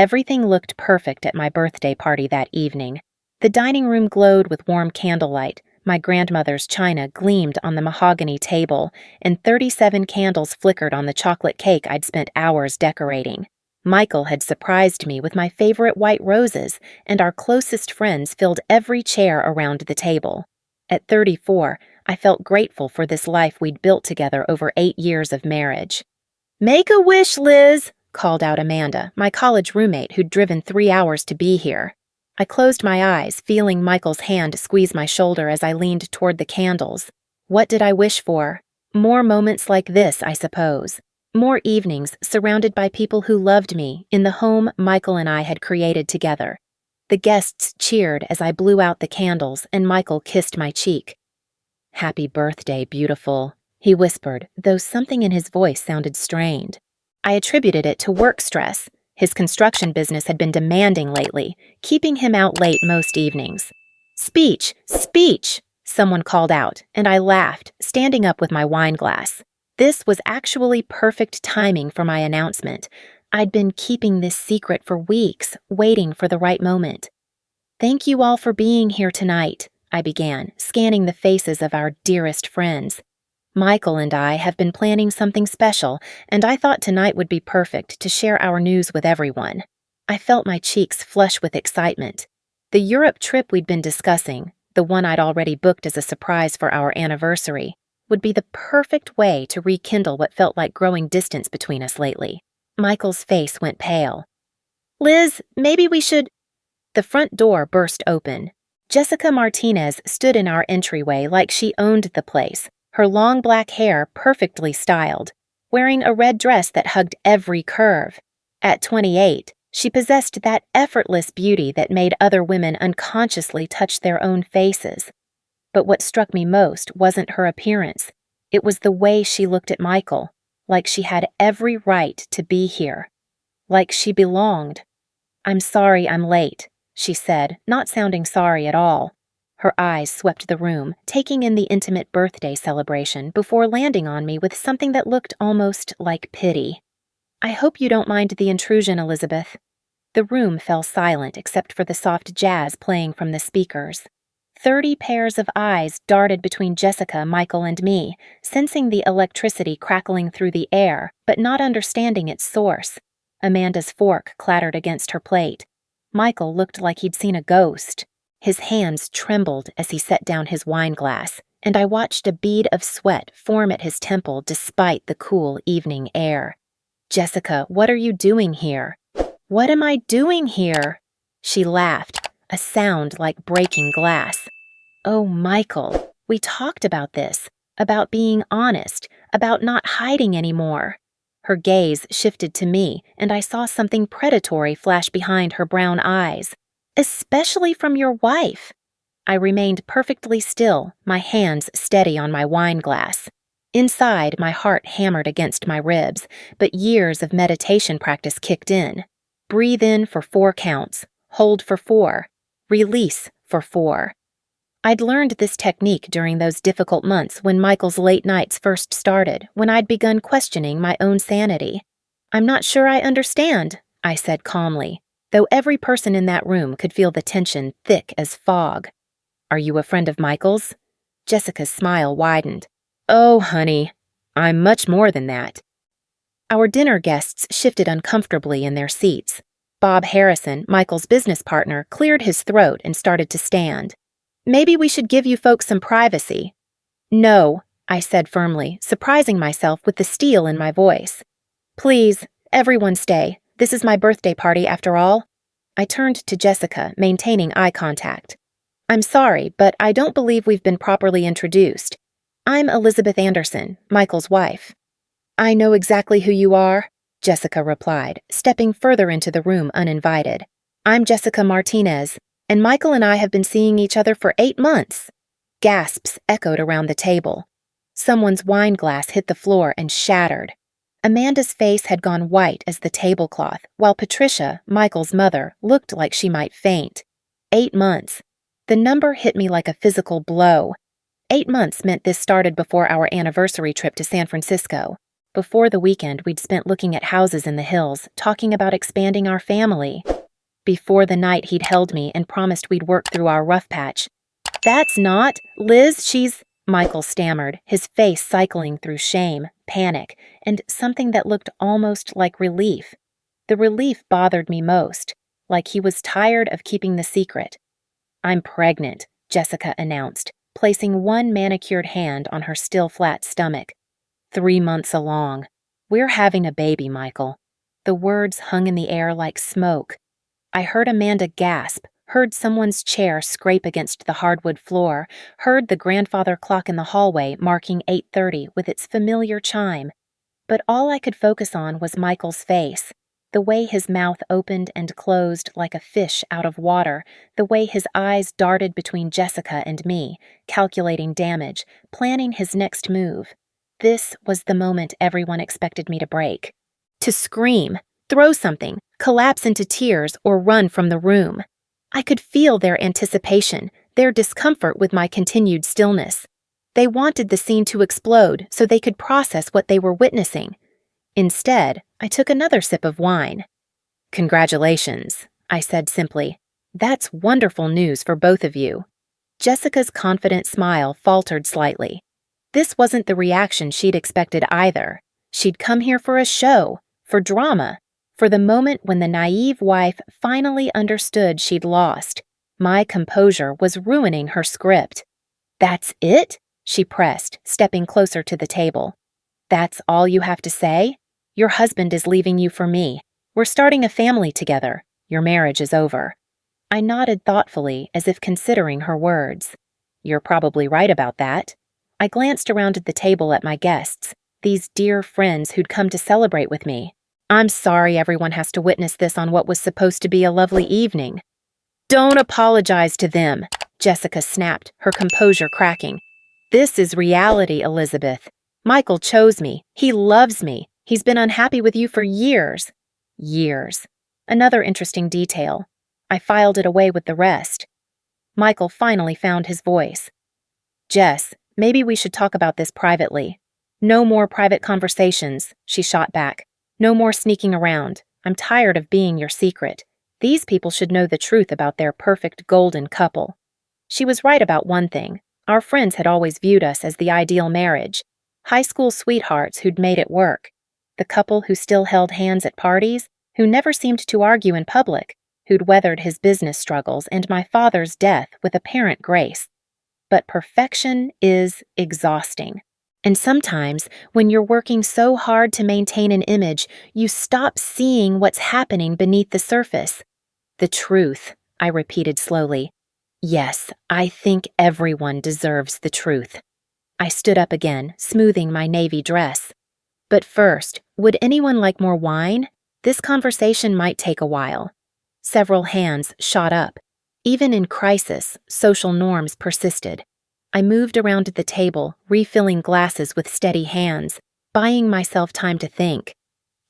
Everything looked perfect at my birthday party that evening. The dining room glowed with warm candlelight, my grandmother's china gleamed on the mahogany table, and 37 candles flickered on the chocolate cake I'd spent hours decorating. Michael had surprised me with my favorite white roses, and our closest friends filled every chair around the table. At 34, I felt grateful for this life we'd built together over 8 years of marriage. "Make a wish, Liz," called out Amanda, my college roommate who'd driven 3 hours to be here. I closed my eyes, feeling Michael's hand squeeze my shoulder as I leaned toward the candles. What did I wish for? More moments like this, I suppose. More evenings surrounded by people who loved me in the home Michael and I had created together. The guests cheered as I blew out the candles and Michael kissed my cheek. "Happy birthday, beautiful," he whispered, though something in his voice sounded strained. I attributed it to work stress. His construction business had been demanding lately, keeping him out late most evenings. "Speech! Speech!" someone called out, and I laughed, standing up with my wine glass. This was actually perfect timing for my announcement. I'd been keeping this secret for weeks, waiting for the right moment. "Thank you all for being here tonight," I began, scanning the faces of our dearest friends. Michael and I have been planning something special, and I thought tonight would be perfect to share our news with everyone. I felt my cheeks flush with excitement. The Europe trip we'd been discussing, the one I'd already booked as a surprise for our anniversary, would be the perfect way to rekindle what felt like growing distance between us lately. Michael's face went pale. "Liz, maybe we should—" The front door burst open. Jessica Martinez stood in our entryway like she owned the place, her long black hair perfectly styled, wearing a red dress that hugged every curve. At 28, she possessed that effortless beauty that made other women unconsciously touch their own faces. But what struck me most wasn't her appearance. It was the way she looked at Michael, like she had every right to be here. Like she belonged. "I'm sorry I'm late," she said, not sounding sorry at all. Her eyes swept the room, taking in the intimate birthday celebration before landing on me with something that looked almost like pity. "I hope you don't mind the intrusion, Elizabeth." The room fell silent except for the soft jazz playing from the speakers. 30 pairs of eyes darted between Jessica, Michael, and me, sensing the electricity crackling through the air, but not understanding its source. Amanda's fork clattered against her plate. Michael looked like he'd seen a ghost. His hands trembled as he set down his wine glass, and I watched a bead of sweat form at his temple despite the cool evening air. "Jessica, what are you doing here?" "What am I doing here?" She laughed, a sound like breaking glass. "Oh, Michael, we talked about this, about being honest, about not hiding anymore." Her gaze shifted to me, and I saw something predatory flash behind her brown eyes. "Especially from your wife." I remained perfectly still, my hands steady on my wine glass. Inside, my heart hammered against my ribs, but years of meditation practice kicked in. Breathe in for 4 counts, hold for 4, release for 4. I'd learned this technique during those difficult months when Michael's late nights first started, when I'd begun questioning my own sanity. "I'm not sure I understand," I said calmly, though every person in that room could feel the tension thick as fog. "Are you a friend of Michael's?" Jessica's smile widened. "Oh, honey, I'm much more than that." Our dinner guests shifted uncomfortably in their seats. Bob Harrison, Michael's business partner, cleared his throat and started to stand. "Maybe we should give you folks some privacy." "No," I said firmly, surprising myself with the steel in my voice. "Please, everyone stay. This is my birthday party after all." I turned to Jessica, maintaining eye contact. "I'm sorry, but I don't believe we've been properly introduced. I'm Elizabeth Anderson, Michael's wife." "I know exactly who you are," Jessica replied, stepping further into the room uninvited. "I'm Jessica Martinez, and Michael and I have been seeing each other for 8 months." Gasps echoed around the table. Someone's wine glass hit the floor and shattered. Amanda's face had gone white as the tablecloth, while Patricia, Michael's mother, looked like she might faint. 8 months. The number hit me like a physical blow. 8 months meant this started before our anniversary trip to San Francisco. Before the weekend, we'd spent looking at houses in the hills, talking about expanding our family. Before the night, he'd held me and promised we'd work through our rough patch. "That's not Liz, she's—" Michael stammered, his face cycling through shame, panic, and something that looked almost like relief. The relief bothered me most, like he was tired of keeping the secret. "I'm pregnant," Jessica announced, placing one manicured hand on her still flat stomach. 3 months along. "We're having a baby, Michael." The words hung in the air like smoke. I heard Amanda gasp, heard someone's chair scrape against the hardwood floor, heard the grandfather clock in the hallway marking 8:30 with its familiar chime. But all I could focus on was Michael's face, the way his mouth opened and closed like a fish out of water, the way his eyes darted between Jessica and me, calculating damage, planning his next move. This was the moment everyone expected me to break. To scream, throw something, collapse into tears, or run from the room. I could feel their anticipation, their discomfort with my continued stillness. They wanted the scene to explode so they could process what they were witnessing. Instead, I took another sip of wine. "Congratulations," I said simply. "That's wonderful news for both of you." Jessica's confident smile faltered slightly. This wasn't the reaction she'd expected either. She'd come here for a show, for drama, for the moment when the naive wife finally understood she'd lost. My composure was ruining her script. "That's it?" she pressed, stepping closer to the table. "That's all you have to say? Your husband is leaving you for me. We're starting a family together. Your marriage is over." I nodded thoughtfully, as if considering her words. "You're probably right about that." I glanced around at the table at my guests, these dear friends who'd come to celebrate with me. "I'm sorry everyone has to witness this on what was supposed to be a lovely evening." "Don't apologize to them," Jessica snapped, her composure cracking. "This is reality, Elizabeth. Michael chose me. He loves me. He's been unhappy with you for years." Years. Another interesting detail. I filed it away with the rest. Michael finally found his voice. "Jess, maybe we should talk about this privately." "No more private conversations," she shot back. "No more sneaking around. I'm tired of being your secret. These people should know the truth about their perfect golden couple." She was right about one thing. Our friends had always viewed us as the ideal marriage. High school sweethearts who'd made it work. The couple who still held hands at parties, who never seemed to argue in public, who'd weathered his business struggles and my father's death with apparent grace. But perfection is exhausting. And sometimes, when you're working so hard to maintain an image, you stop seeing what's happening beneath the surface. "The truth," I repeated slowly. "Yes, I think everyone deserves the truth." I stood up again, smoothing my navy dress. "But first, would anyone like more wine? This conversation might take a while." Several hands shot up. Even in crisis, social norms persisted. I moved around the table, refilling glasses with steady hands, buying myself time to think.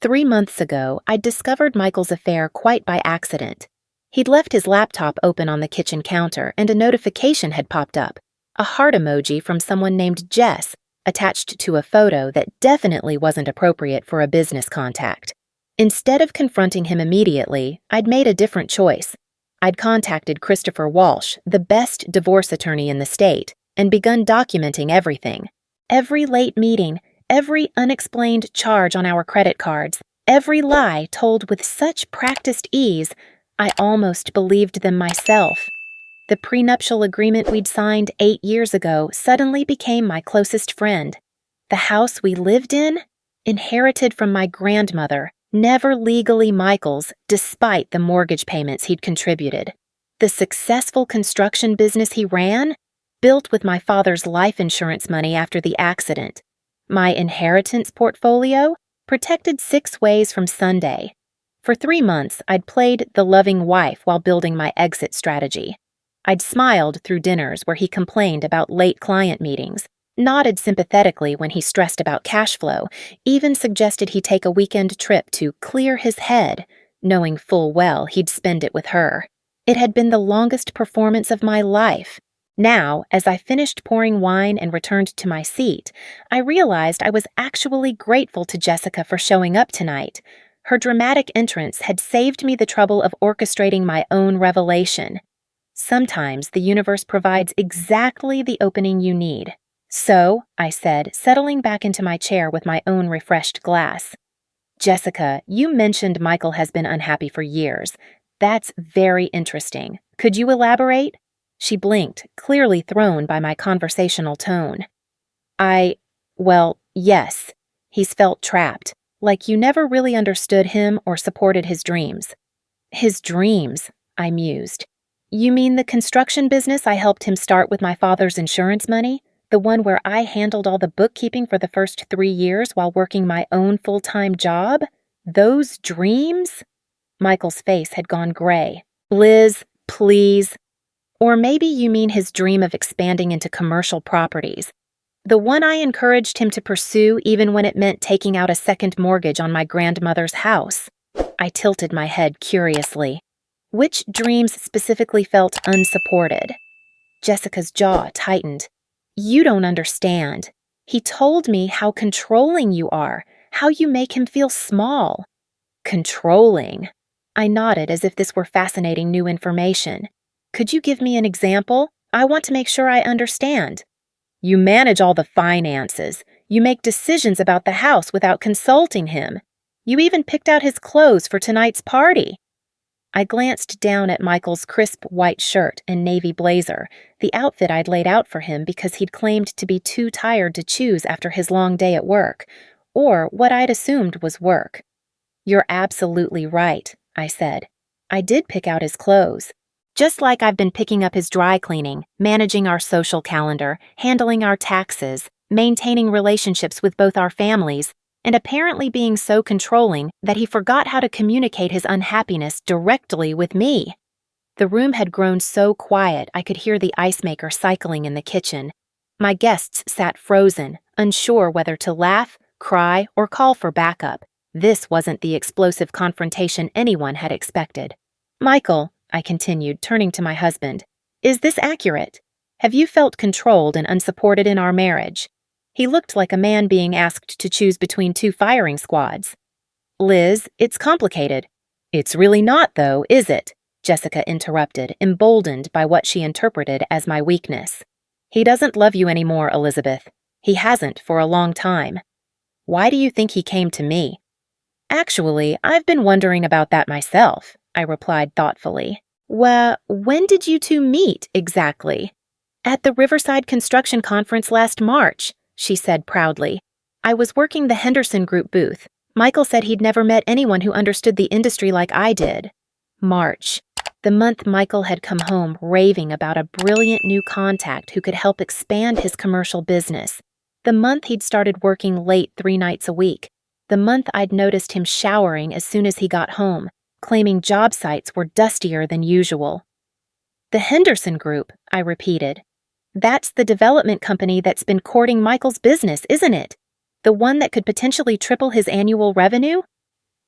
3 months ago, I'd discovered Michael's affair quite by accident. He'd left his laptop open on the kitchen counter and a notification had popped up, a heart emoji from someone named Jess, attached to a photo that definitely wasn't appropriate for a business contact. Instead of confronting him immediately, I'd made a different choice. I'd contacted Christopher Walsh, the best divorce attorney in the state, and begun documenting everything. Every late meeting, every unexplained charge on our credit cards, every lie told with such practiced ease, I almost believed them myself. The prenuptial agreement we'd signed 8 years ago suddenly became my closest friend. The house we lived in? Inherited from my grandmother, never legally Michael's, despite the mortgage payments he'd contributed. The successful construction business he ran? Built with my father's life insurance money after the accident. My inheritance portfolio? Protected 6 ways from Sunday. For 3 months, I'd played the loving wife while building my exit strategy. I'd smiled through dinners where he complained about late client meetings, nodded sympathetically when he stressed about cash flow, even suggested he take a weekend trip to clear his head, knowing full well he'd spend it with her. It had been the longest performance of my life. Now, as I finished pouring wine and returned to my seat, I realized I was actually grateful to Jessica for showing up tonight. Her dramatic entrance had saved me the trouble of orchestrating my own revelation. Sometimes the universe provides exactly the opening you need. So, I said, settling back into my chair with my own refreshed glass. Jessica, you mentioned Michael has been unhappy for years. That's very interesting. Could you elaborate? She blinked, clearly thrown by my conversational tone. Well, yes. He's felt trapped, like you never really understood him or supported his dreams. His dreams, I mused. You mean the construction business I helped him start with my father's insurance money? The one where I handled all the bookkeeping for the first 3 years while working my own full-time job? Those dreams? Michael's face had gone gray. Liz, please. Or maybe you mean his dream of expanding into commercial properties. The one I encouraged him to pursue even when it meant taking out a second mortgage on my grandmother's house. I tilted my head curiously. Which dreams specifically felt unsupported? Jessica's jaw tightened. You don't understand. He told me how controlling you are, how you make him feel small. Controlling? I nodded as if this were fascinating new information. Could you give me an example? I want to make sure I understand. You manage all the finances. You make decisions about the house without consulting him. You even picked out his clothes for tonight's party. I glanced down at Michael's crisp white shirt and navy blazer, the outfit I'd laid out for him because he'd claimed to be too tired to choose after his long day at work, or what I'd assumed was work. You're absolutely right, I said. I did pick out his clothes. Just like I've been picking up his dry cleaning, managing our social calendar, handling our taxes, maintaining relationships with both our families, and apparently being so controlling that he forgot how to communicate his unhappiness directly with me. The room had grown so quiet I could hear the ice maker cycling in the kitchen. My guests sat frozen, unsure whether to laugh, cry, or call for backup. This wasn't the explosive confrontation anyone had expected. Michael, I continued, turning to my husband, is this accurate? Have you felt controlled and unsupported in our marriage? He looked like a man being asked to choose between 2 firing squads. Liz, it's complicated. It's really not, though, is it? Jessica interrupted, emboldened by what she interpreted as my weakness. He doesn't love you anymore, Elizabeth. He hasn't for a long time. Why do you think he came to me? Actually, I've been wondering about that myself, I replied thoughtfully. Well, when did you two meet, exactly? At the Riverside Construction Conference last March, she said proudly. I was working the Henderson Group booth. Michael said he'd never met anyone who understood the industry like I did. March, the month Michael had come home raving about a brilliant new contact who could help expand his commercial business. The month he'd started working late 3 nights a week. The month I'd noticed him showering as soon as he got home, claiming job sites were dustier than usual. The Henderson Group, I repeated. That's the development company that's been courting Michael's business, isn't it? The one that could potentially triple his annual revenue?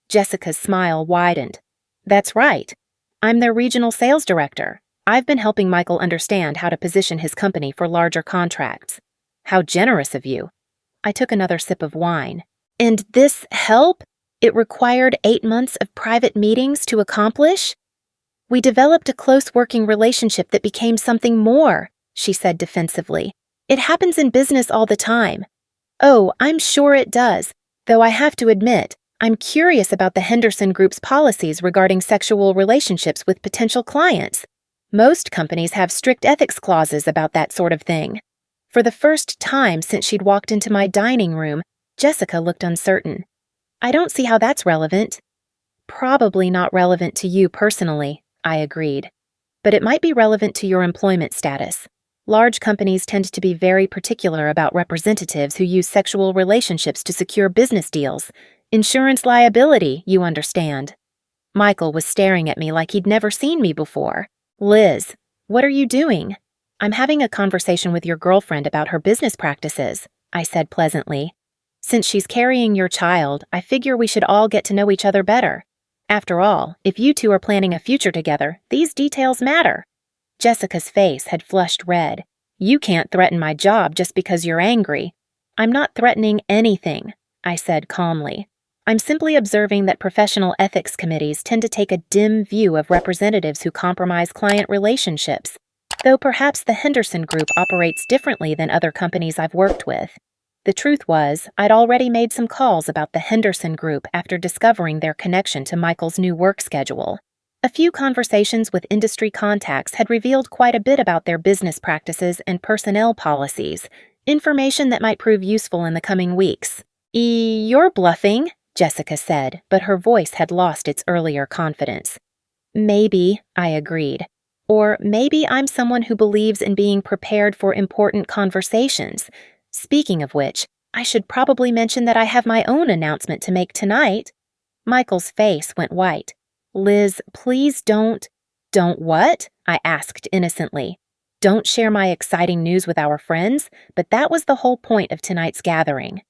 Jessica's smile widened. That's right. I'm their regional sales director. I've been helping Michael understand how to position his company for larger contracts. How generous of you. I took another sip of wine. And this help? It required 8 months of private meetings to accomplish? We developed a close working relationship that became something more, she said defensively. It happens in business all the time. Oh, I'm sure it does, though I have to admit, I'm curious about the Henderson Group's policies regarding sexual relationships with potential clients. Most companies have strict ethics clauses about that sort of thing. For the first time since she'd walked into my dining room, Jessica looked uncertain. I don't see how that's relevant. Probably not relevant to you personally, I agreed. But it might be relevant to your employment status. Large companies tend to be very particular about representatives who use sexual relationships to secure business deals. Insurance liability, you understand. Michael was staring at me like he'd never seen me before. Liz, what are you doing? I'm having a conversation with your girlfriend about her business practices, I said pleasantly. Since she's carrying your child, I figure we should all get to know each other better. After all, if you two are planning a future together, these details matter. Jessica's face had flushed red. "You can't threaten my job just because you're angry." "I'm not threatening anything," I said calmly. "I'm simply observing that professional ethics committees tend to take a dim view of representatives who compromise client relationships, though perhaps the Henderson Group operates differently than other companies I've worked with." The truth was, I'd already made some calls about the Henderson Group after discovering their connection to Michael's new work schedule. A few conversations with industry contacts had revealed quite a bit about their business practices and personnel policies, information that might prove useful in the coming weeks. "You're bluffing," Jessica said, but her voice had lost its earlier confidence. "Maybe," I agreed. "Or maybe I'm someone who believes in being prepared for important conversations. Speaking of which, I should probably mention that I have my own announcement to make tonight." Michael's face went white. "Liz, please don't—" "Don't what?" I asked innocently. "Don't share my exciting news with our friends, but that was the whole point of tonight's gathering."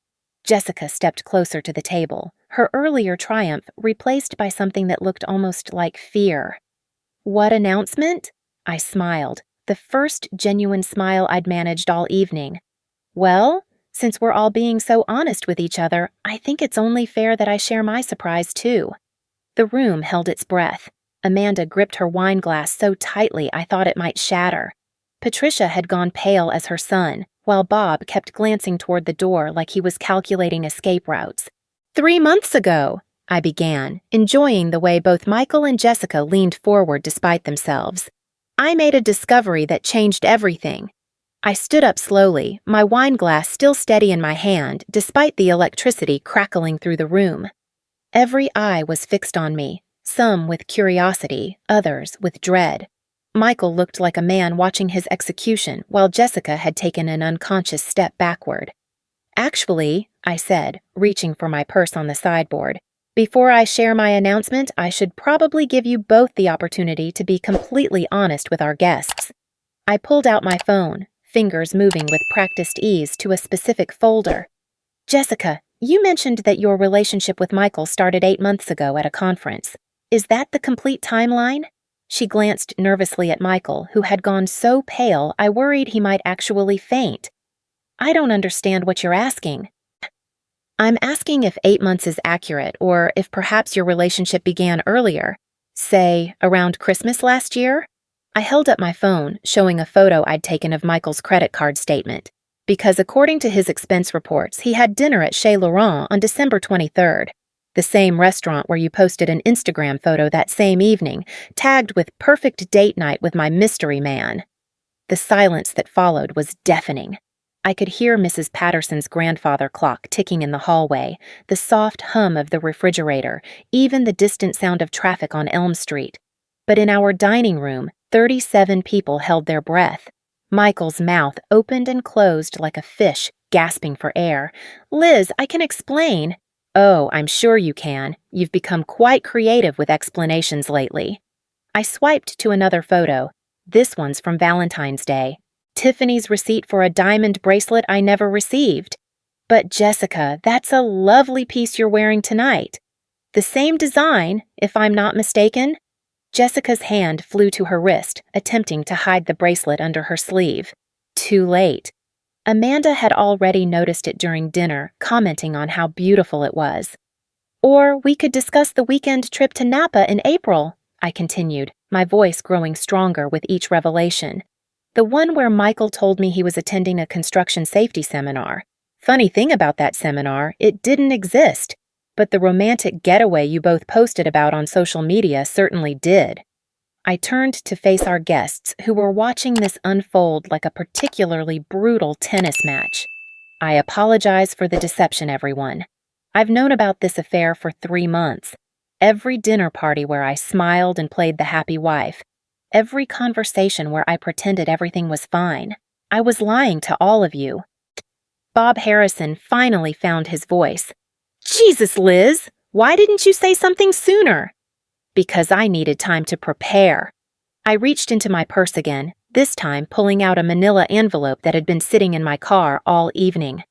Jessica stepped closer to the table, her earlier triumph replaced by something that looked almost like fear. "What announcement?" I smiled, the first genuine smile I'd managed all evening. "Well, since we're all being so honest with each other, I think it's only fair that I share my surprise too." The room held its breath. Amanda gripped her wine glass so tightly I thought it might shatter. Patricia had gone pale as her son, while Bob kept glancing toward the door like he was calculating escape routes. "3 months ago," I began, enjoying the way both Michael and Jessica leaned forward despite themselves, "I made a discovery that changed everything." I stood up slowly, my wine glass still steady in my hand, despite the electricity crackling through the room. Every eye was fixed on me, some with curiosity, others with dread. Michael looked like a man watching his execution, while Jessica had taken an unconscious step backward. "Actually," I said, reaching for my purse on the sideboard, "before I share my announcement, I should probably give you both the opportunity to be completely honest with our guests." I pulled out my phone, fingers moving with practiced ease to a specific folder. "Jessica, you mentioned that your relationship with Michael started 8 months ago at a conference. Is that the complete timeline?" She glanced nervously at Michael, who had gone so pale I worried he might actually faint. "I don't understand what you're asking." "I'm asking if 8 months is accurate, or if perhaps your relationship began earlier, say, around Christmas last year?" I held up my phone, showing a photo I'd taken of Michael's credit card statement, because according to his expense reports, he had dinner at Chez Laurent on December 23rd, the same restaurant where you posted an Instagram photo that same evening, tagged with "perfect date night with my mystery man." The silence that followed was deafening. I could hear Mrs. Patterson's grandfather clock ticking in the hallway, the soft hum of the refrigerator, even the distant sound of traffic on Elm Street. But in our dining room, 37 people held their breath. Michael's mouth opened and closed like a fish, gasping for air. "Liz, I can explain." "Oh, I'm sure you can. You've become quite creative with explanations lately." I swiped to another photo. This one's from Valentine's Day. Tiffany's receipt for a diamond bracelet I never received. "But Jessica, that's a lovely piece you're wearing tonight." "The same design, if I'm not mistaken?" Jessica's hand flew to her wrist, attempting to hide the bracelet under her sleeve. Too late. Amanda had already noticed it during dinner, commenting on how beautiful it was. "Or we could discuss the weekend trip to Napa in April," I continued, my voice growing stronger with each revelation. "The one where Michael told me he was attending a construction safety seminar. Funny thing about that seminar, it didn't exist. But the romantic getaway you both posted about on social media certainly did." I turned to face our guests, who were watching this unfold like a particularly brutal tennis match. "I apologize for the deception, everyone. I've known about this affair for 3 months. Every dinner party where I smiled and played the happy wife. Every conversation where I pretended everything was fine. I was lying to all of you." Bob Harrison finally found his voice. "Jesus, Liz, why didn't you say something sooner?" "Because I needed time to prepare." I reached into my purse again, this time pulling out a manila envelope that had been sitting in my car all evening.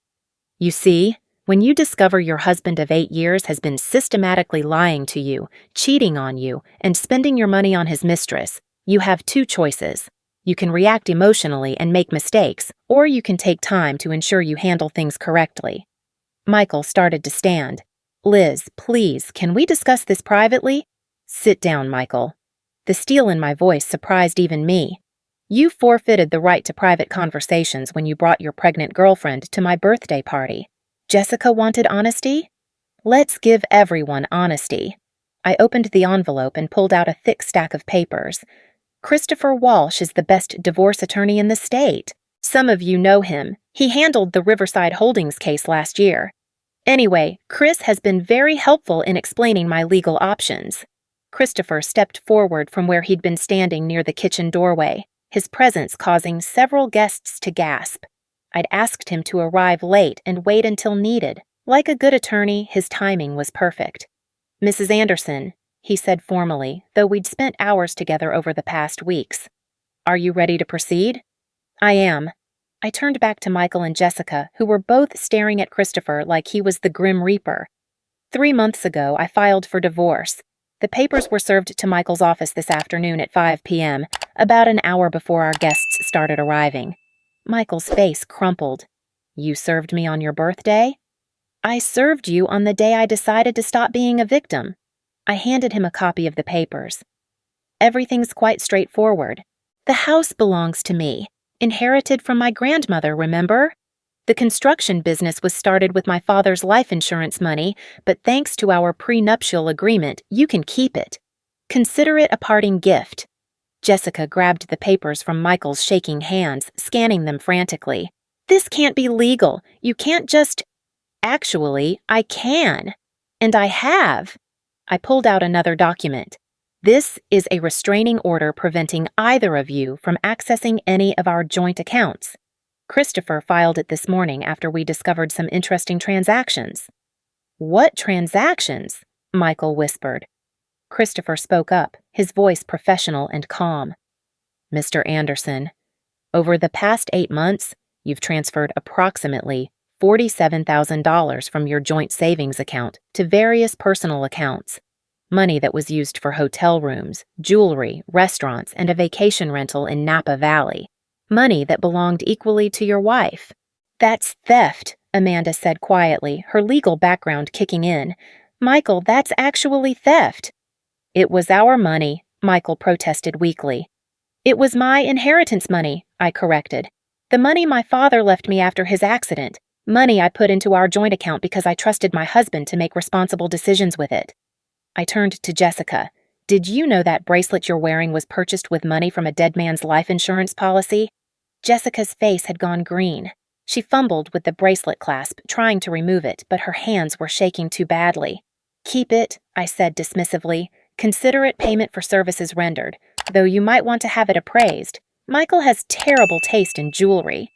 "You see, when you discover your husband of 8 years has been systematically lying to you, cheating on you, and spending your money on his mistress, you have 2 choices. You can react emotionally and make mistakes, or you can take time to ensure you handle things correctly. Michael started to stand. Liz, please, can we discuss this privately? Sit down, Michael. The steel in my voice surprised even me. You forfeited the right to private conversations when you brought your pregnant girlfriend to my birthday party. Jessica wanted honesty? Let's give everyone honesty. I opened the envelope and pulled out a thick stack of papers. Christopher Walsh is the best divorce attorney in the state. Some of you know him. He handled the Riverside Holdings case last year. Anyway, Chris has been very helpful in explaining my legal options. Christopher stepped forward from where he'd been standing near the kitchen doorway, his presence causing several guests to gasp. I'd asked him to arrive late and wait until needed. Like a good attorney, his timing was perfect. Mrs. Anderson, he said formally, though we'd spent hours together over the past weeks. Are you ready to proceed? I am. I turned back to Michael and Jessica, who were both staring at Christopher like he was the Grim Reaper. 3 months ago, I filed for divorce. The papers were served to Michael's office this afternoon at 5 p.m., about an hour before our guests started arriving. Michael's face crumpled. You served me on your birthday? I served you on the day I decided to stop being a victim. I handed him a copy of the papers. Everything's quite straightforward. The house belongs to me. Inherited from my grandmother, remember? The construction business was started with my father's life insurance money, but thanks to our prenuptial agreement, you can keep it. Consider it a parting gift. Jessica grabbed the papers from Michael's shaking hands, scanning them frantically. This can't be legal. You can't just… Actually, I can. And I have. I pulled out another document. This is a restraining order preventing either of you from accessing any of our joint accounts. Christopher filed it this morning after we discovered some interesting transactions. What transactions? Michael whispered. Christopher spoke up, his voice professional and calm. Mr. Anderson, over the past 8 months, you've transferred approximately $47,000 from your joint savings account to various personal accounts. Money that was used for hotel rooms, jewelry, restaurants, and a vacation rental in Napa Valley. Money that belonged equally to your wife. That's theft, Amanda said quietly, her legal background kicking in. Michael, that's actually theft. It was our money, Michael protested weakly. It was my inheritance money, I corrected. The money my father left me after his accident. Money I put into our joint account because I trusted my husband to make responsible decisions with it. I turned to Jessica. Did you know that bracelet you're wearing was purchased with money from a dead man's life insurance policy? Jessica's face had gone green. She fumbled with the bracelet clasp, trying to remove it, but her hands were shaking too badly. Keep it, I said dismissively. Consider it payment for services rendered, though you might want to have it appraised. Michael has terrible taste in jewelry.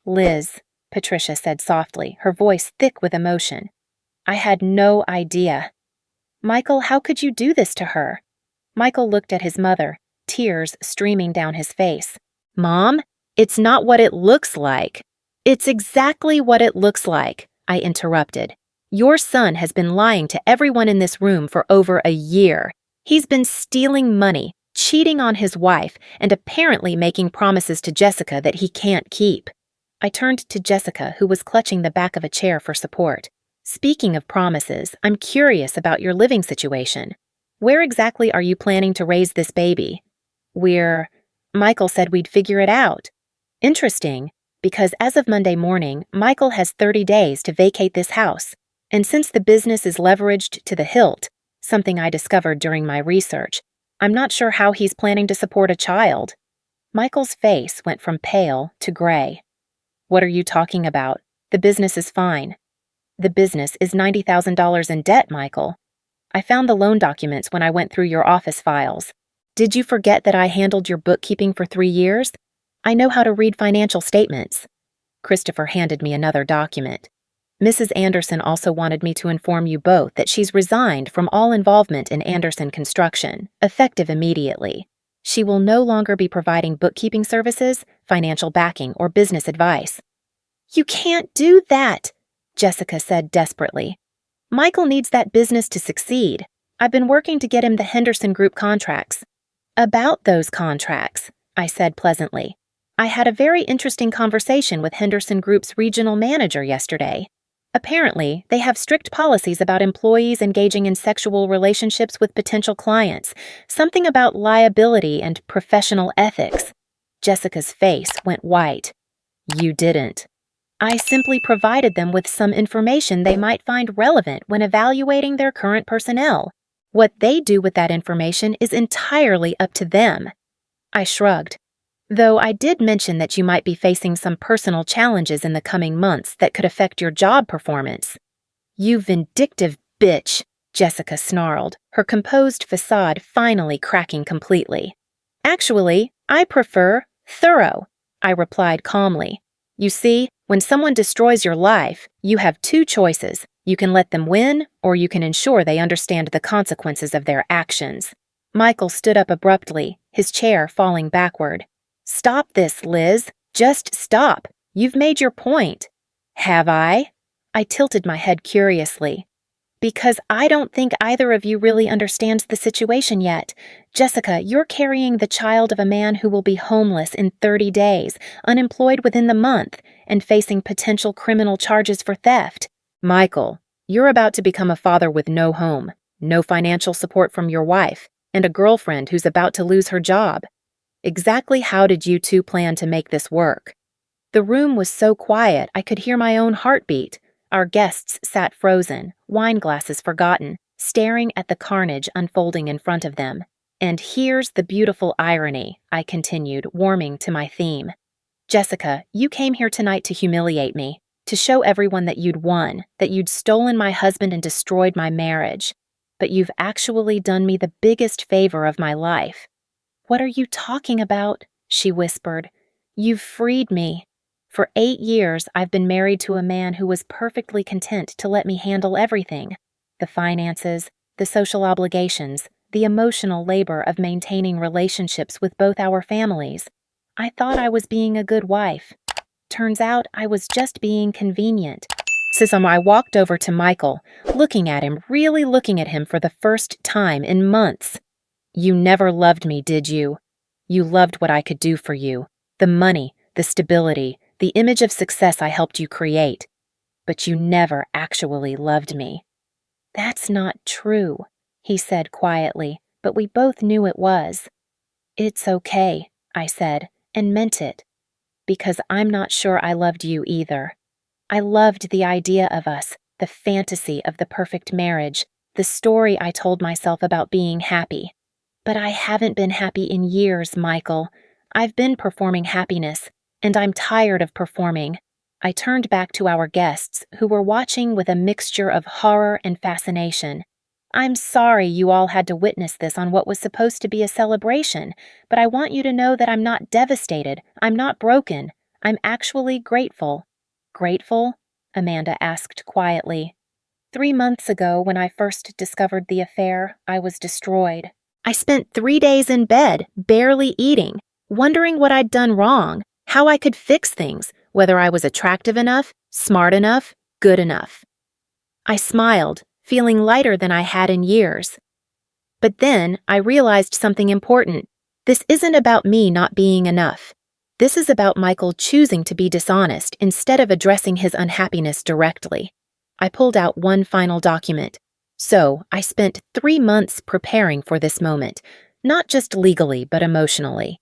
Liz, Patricia said softly, her voice thick with emotion. I had no idea. Michael, how could you do this to her? Michael looked at his mother, tears streaming down his face. Mom, it's not what it looks like. It's exactly what it looks like, I interrupted. Your son has been lying to everyone in this room for over a year. He's been stealing money, cheating on his wife, and apparently making promises to Jessica that he can't keep. I turned to Jessica, who was clutching the back of a chair for support. Speaking of promises, I'm curious about your living situation. Where exactly are you planning to raise this baby? Michael said we'd figure it out. Interesting, because as of Monday morning, Michael has 30 days to vacate this house. And since the business is leveraged to the hilt, something I discovered during my research, I'm not sure how he's planning to support a child. Michael's face went from pale to gray. What are you talking about? The business is fine. The business is $90,000 in debt, Michael. I found the loan documents when I went through your office files. Did you forget that I handled your bookkeeping for 3 years? I know how to read financial statements. Christopher handed me another document. Mrs. Anderson also wanted me to inform you both that she's resigned from all involvement in Anderson Construction, effective immediately. She will no longer be providing bookkeeping services, financial backing, or business advice. You can't do that, Jessica said desperately. Michael needs that business to succeed. I've been working to get him the Henderson Group contracts. About those contracts, I said pleasantly. I had a very interesting conversation with Henderson Group's regional manager yesterday. Apparently, they have strict policies about employees engaging in sexual relationships with potential clients, something about liability and professional ethics. Jessica's face went white. You didn't. I simply provided them with some information they might find relevant when evaluating their current personnel. What they do with that information is entirely up to them. I shrugged. Though I did mention that you might be facing some personal challenges in the coming months that could affect your job performance. You vindictive bitch, Jessica snarled, her composed facade finally cracking completely. Actually, I prefer thorough, I replied calmly. You see, when someone destroys your life, you have two choices. You can let them win, or you can ensure they understand the consequences of their actions. Michael stood up abruptly, his chair falling backward. Stop this, Liz. Just stop. You've made your point. Have I? I tilted my head curiously. Because I don't think either of you really understands the situation yet. Jessica, you're carrying the child of a man who will be homeless in 30 days, unemployed within the month, and facing potential criminal charges for theft. Michael, you're about to become a father with no home, no financial support from your wife, and a girlfriend who's about to lose her job. Exactly how did you two plan to make this work? The room was so quiet I could hear my own heartbeat. Our guests sat frozen, wine glasses forgotten, staring at the carnage unfolding in front of them. And here's the beautiful irony, I continued, warming to my theme. Jessica, you came here tonight to humiliate me, to show everyone that you'd won, that you'd stolen my husband and destroyed my marriage. But you've actually done me the biggest favor of my life. What are you talking about? She whispered. You've freed me. For 8 years, I've been married to a man who was perfectly content to let me handle everything. The finances, the social obligations, the emotional labor of maintaining relationships with both our families. I thought I was being a good wife. Turns out I was just being convenient. I walked over to Michael, looking at him, really looking at him for the first time in months. You never loved me, did you? You loved what I could do for you. The money, the stability, the image of success I helped you create. But you never actually loved me. That's not true, he said quietly, but we both knew it was. It's okay, I said, and meant it. Because I'm not sure I loved you either. I loved the idea of us, the fantasy of the perfect marriage, the story I told myself about being happy. But I haven't been happy in years, Michael. I've been performing happiness, and I'm tired of performing. I turned back to our guests, who were watching with a mixture of horror and fascination. I'm sorry you all had to witness this on what was supposed to be a celebration, but I want you to know that I'm not devastated, I'm not broken. I'm actually grateful. Grateful? Amanda asked quietly. 3 months ago, when I first discovered the affair, I was destroyed. I spent 3 days in bed, barely eating, wondering what I'd done wrong, how I could fix things, whether I was attractive enough, smart enough, good enough. I smiled, feeling lighter than I had in years. But then I realized something important. This isn't about me not being enough. This is about Michael choosing to be dishonest instead of addressing his unhappiness directly. I pulled out one final document. So, I spent 3 months preparing for this moment, not just legally, but emotionally.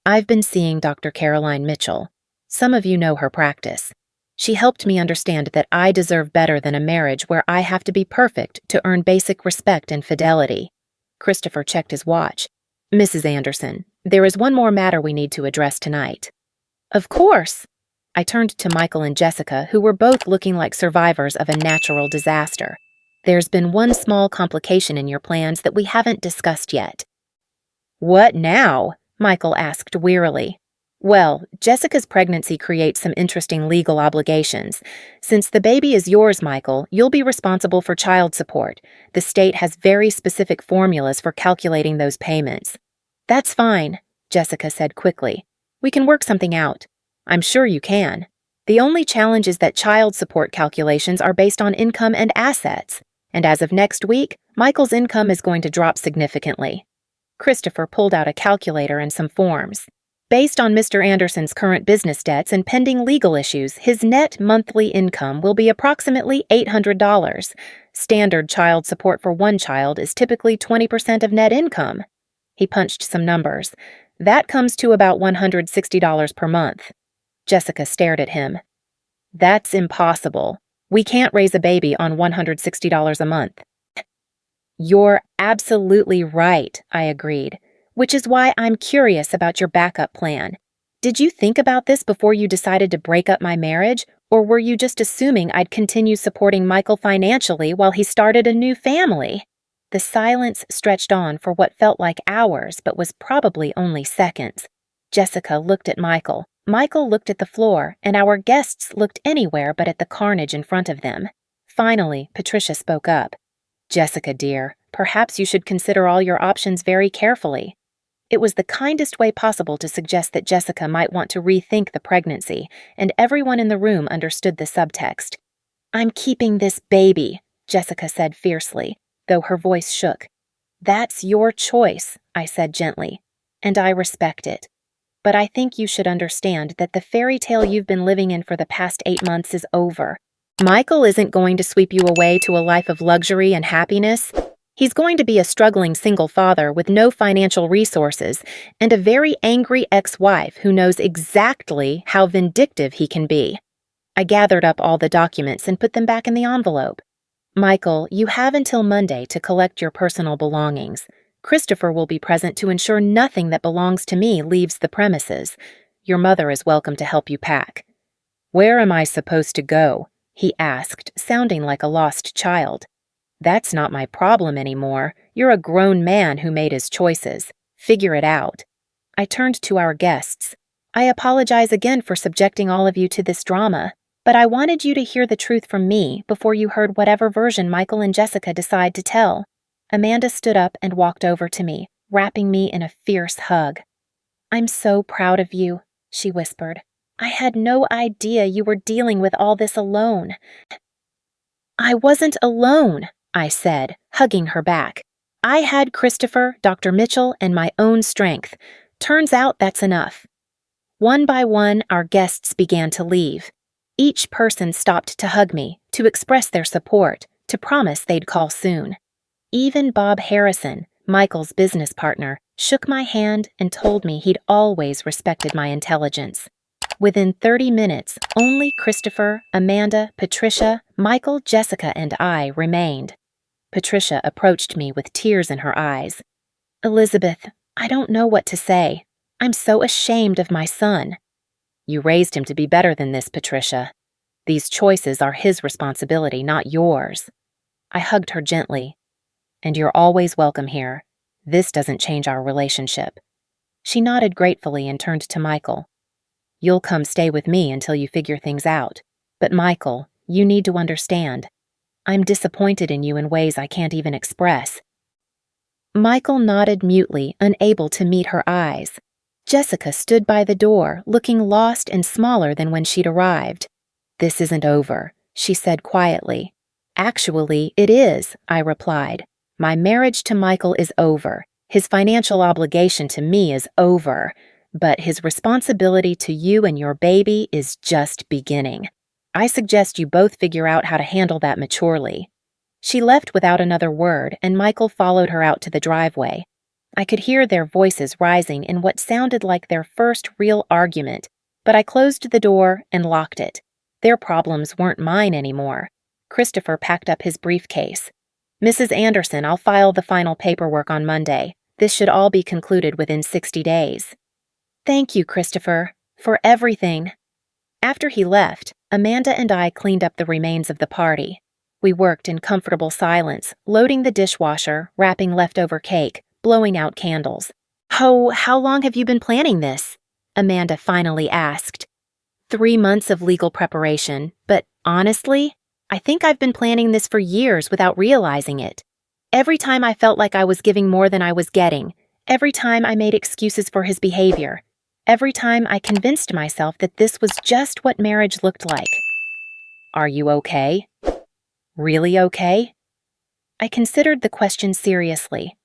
I've been seeing Dr. Caroline Mitchell. Some of you know her practice. She helped me understand that I deserve better than a marriage where I have to be perfect to earn basic respect and fidelity. Christopher checked his watch. Mrs. Anderson, there is one more matter we need to address tonight. Of course. I turned to Michael and Jessica, who were both looking like survivors of a natural disaster. There's been one small complication in your plans that we haven't discussed yet. What now? Michael asked wearily. Well, Jessica's pregnancy creates some interesting legal obligations. Since the baby is yours, Michael, you'll be responsible for child support. The state has very specific formulas for calculating those payments. That's fine, Jessica said quickly. We can work something out. I'm sure you can. The only challenge is that child support calculations are based on income and assets. And as of next week, Michael's income is going to drop significantly. Christopher pulled out a calculator and some forms. Based on Mr. Anderson's current business debts and pending legal issues, his net monthly income will be approximately $800. Standard child support for one child is typically 20% of net income. He punched some numbers. That comes to about $160 per month. Jessica stared at him. That's impossible. We can't raise a baby on $160 a month. You're absolutely right, I agreed, which is why I'm curious about your backup plan. Did you think about this before you decided to break up my marriage, or were you just assuming I'd continue supporting Michael financially while he started a new family? The silence stretched on for what felt like hours, but was probably only seconds. Jessica looked at Michael. Michael looked at the floor, and our guests looked anywhere but at the carnage in front of them. Finally, Patricia spoke up. Jessica, dear, perhaps you should consider all your options very carefully. It was the kindest way possible to suggest that Jessica might want to rethink the pregnancy, and everyone in the room understood the subtext. I'm keeping this baby, Jessica said fiercely, though her voice shook. That's your choice, I said gently, and I respect it. But I think you should understand that the fairy tale you've been living in for the past 8 months is over. Michael isn't going to sweep you away to a life of luxury and happiness. He's going to be a struggling single father with no financial resources and a very angry ex-wife who knows exactly how vindictive he can be. I gathered up all the documents and put them back in the envelope. Michael, you have until Monday to collect your personal belongings. Christopher will be present to ensure nothing that belongs to me leaves the premises. Your mother is welcome to help you pack. Where am I supposed to go? He asked, sounding like a lost child. That's not my problem anymore. You're a grown man who made his choices. Figure it out. I turned to our guests. I apologize again for subjecting all of you to this drama, but I wanted you to hear the truth from me before you heard whatever version Michael and Jessica decide to tell. Amanda stood up and walked over to me, wrapping me in a fierce hug. I'm so proud of you, she whispered. I had no idea you were dealing with all this alone. I wasn't alone, I said, hugging her back. I had Christopher, Dr. Mitchell, and my own strength. Turns out that's enough. One by one, our guests began to leave. Each person stopped to hug me, to express their support, to promise they'd call soon. Even Bob Harrison, Michael's business partner, shook my hand and told me he'd always respected my intelligence. Within 30 minutes, only Christopher, Amanda, Patricia, Michael, Jessica, and I remained. Patricia approached me with tears in her eyes. Elizabeth, I don't know what to say. I'm so ashamed of my son. You raised him to be better than this, Patricia. These choices are his responsibility, not yours. I hugged her gently. And you're always welcome here. This doesn't change our relationship. She nodded gratefully and turned to Michael. You'll come stay with me until you figure things out. But Michael, you need to understand. I'm disappointed in you in ways I can't even express. Michael nodded mutely, unable to meet her eyes. Jessica stood by the door, looking lost and smaller than when she'd arrived. This isn't over, she said quietly. Actually, it is, I replied. My marriage to Michael is over. His financial obligation to me is over. But his responsibility to you and your baby is just beginning. I suggest you both figure out how to handle that maturely. She left without another word, and Michael followed her out to the driveway. I could hear their voices rising in what sounded like their first real argument, but I closed the door and locked it. Their problems weren't mine anymore. Christopher packed up his briefcase. Mrs. Anderson, I'll file the final paperwork on Monday. This should all be concluded within 60 days. Thank you, Christopher, for everything. After he left, Amanda and I cleaned up the remains of the party. We worked in comfortable silence, loading the dishwasher, wrapping leftover cake, blowing out candles. Oh, how long have you been planning this? Amanda finally asked. 3 months of legal preparation, but honestly, I think I've been planning this for years without realizing it. Every time I felt like I was giving more than I was getting, every time I made excuses for his behavior, every time I convinced myself that this was just what marriage looked like. Are you okay? Really okay? I considered the question seriously.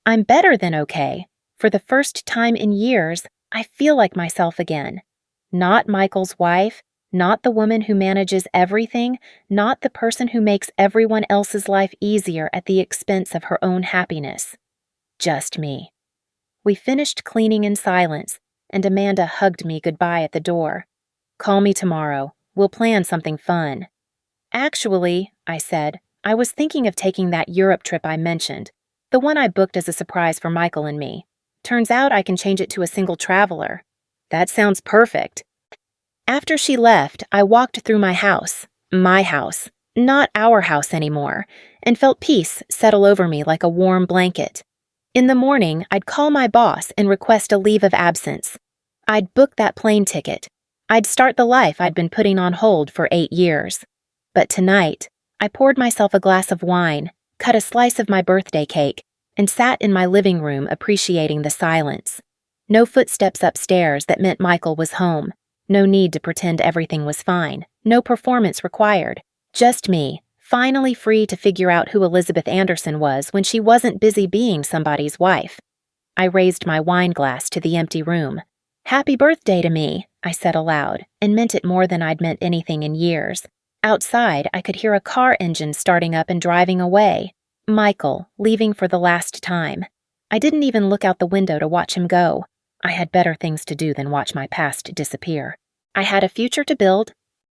I'm better than okay. For the first time in years, I feel like myself again. Not Michael's wife, not the woman who manages everything, not the person who makes everyone else's life easier at the expense of her own happiness. Just me. We finished cleaning in silence, and Amanda hugged me goodbye at the door. Call me tomorrow. We'll plan something fun. Actually, I said, I was thinking of taking that Europe trip I mentioned, the one I booked as a surprise for Michael and me. Turns out I can change it to a single traveler. That sounds perfect. After she left, I walked through my house, not our house anymore, and felt peace settle over me like a warm blanket. In the morning, I'd call my boss and request a leave of absence. I'd book that plane ticket. I'd start the life I'd been putting on hold for 8 years. But tonight, I poured myself a glass of wine, cut a slice of my birthday cake, and sat in my living room appreciating the silence. No footsteps upstairs that meant Michael was home. No need to pretend everything was fine. No performance required. Just me, finally free to figure out who Elizabeth Anderson was when she wasn't busy being somebody's wife. I raised my wine glass to the empty room. "Happy birthday to me," I said aloud, and meant it more than I'd meant anything in years. Outside, I could hear a car engine starting up and driving away. Michael, leaving for the last time. I didn't even look out the window to watch him go. I had better things to do than watch my past disappear. I had a future to build,